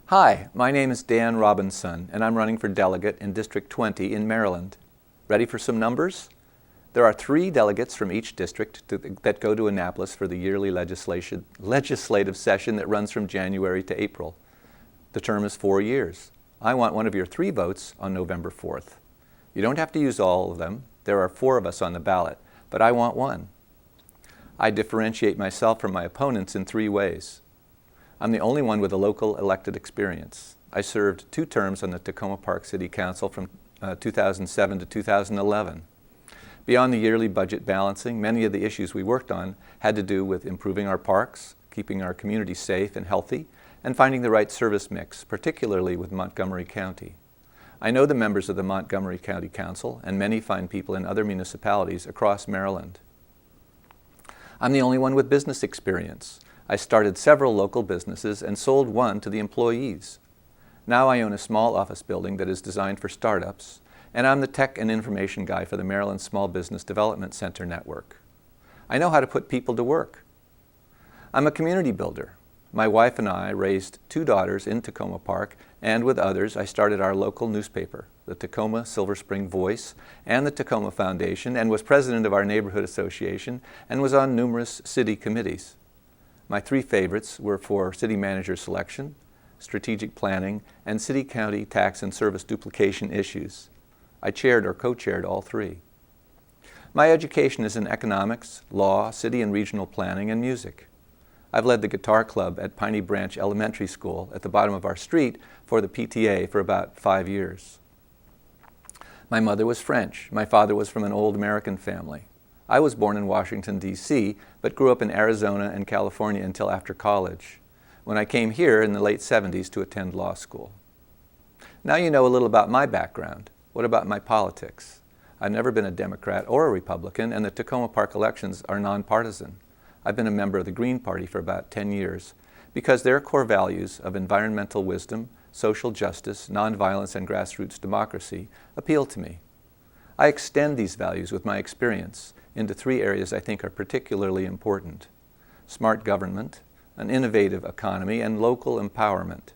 Hi, my name is Dan Robinson, and I'm running for delegate in District 20 in Maryland. Ready for some numbers? There are 3 delegates from each district that go to Annapolis for the yearly legislative session that runs from January to April. The term is 4 years. I want one of your 3 votes on November 4th. You don't have to use all of them. There are 4 of us on the ballot, but I want one. I differentiate myself from my opponents in 3 ways. I'm the only one with a local elected experience. I served 2 terms on the Tacoma Park City Council from 2007 to 2011. Beyond the yearly budget balancing, many of the issues we worked on had to do with improving our parks, keeping our community safe and healthy, and finding the right service mix, particularly with Montgomery County. I know the members of the Montgomery County Council and many fine people in other municipalities across Maryland. I'm the only one with business experience. I started several local businesses and sold one to the employees. Now I own a small office building that is designed for startups, and I'm the tech and information guy for the Maryland Small Business Development Center network. I know how to put people to work. I'm a community builder. My wife and I raised 2 daughters in Tacoma Park, and with others I started our local newspaper, the Tacoma Silver Spring Voice, and the Tacoma Foundation, and was president of our neighborhood association, and was on numerous city committees. My 3 favorites were for city manager selection, strategic planning, and city-county tax and service duplication issues. I chaired or co-chaired all 3. My education is in economics, law, city and regional planning, and music. I've led the guitar club at Piney Branch Elementary School at the bottom of our street for the PTA for about 5 years. My mother was French. My father was from an old American family. I was born in Washington, D.C., but grew up in Arizona and California until after college, when I came here in the late 70s to attend law school. Now you know a little about my background. What about my politics? I've never been a Democrat or a Republican, and the Tacoma Park elections are nonpartisan. I've been a member of the Green Party for about 10 years because their core values of environmental wisdom, social justice, nonviolence, and grassroots democracy appeal to me. I extend these values with my experience into 3 areas I think are particularly important: smart government, an innovative economy, and local empowerment.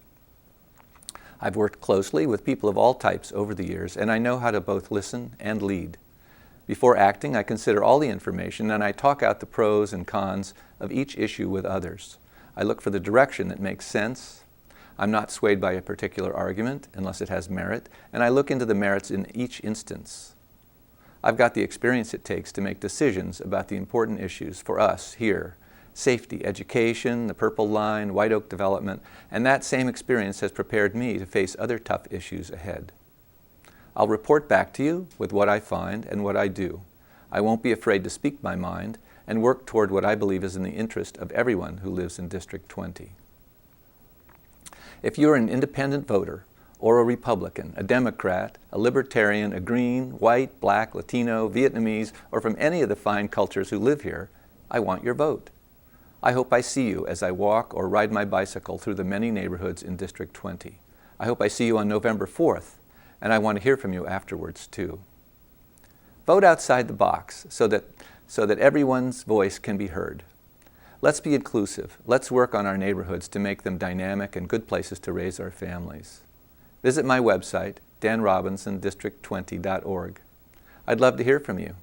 I've worked closely with people of all types over the years, and I know how to both listen and lead. Before acting, I consider all the information and I talk out the pros and cons of each issue with others. I look for the direction that makes sense. I'm not swayed by a particular argument unless it has merit, and I look into the merits in each instance. I've got the experience it takes to make decisions about the important issues for us here: safety, education, the Purple Line, White Oak development, and that same experience has prepared me to face other tough issues ahead. I'll report back to you with what I find and what I do. I won't be afraid to speak my mind and work toward what I believe is in the interest of everyone who lives in District 20. If you're an independent voter, or a Republican, a Democrat, a Libertarian, a Green, White, Black, Latino, Vietnamese, or from any of the fine cultures who live here, I want your vote. I hope I see you as I walk or ride my bicycle through the many neighborhoods in District 20. I hope I see you on November 4th, and I want to hear from you afterwards too. Vote outside the box so that everyone's voice can be heard. Let's be inclusive. Let's work on our neighborhoods to make them dynamic and good places to raise our families. Visit my website, danrobinsondistrict20.org. I'd love to hear from you.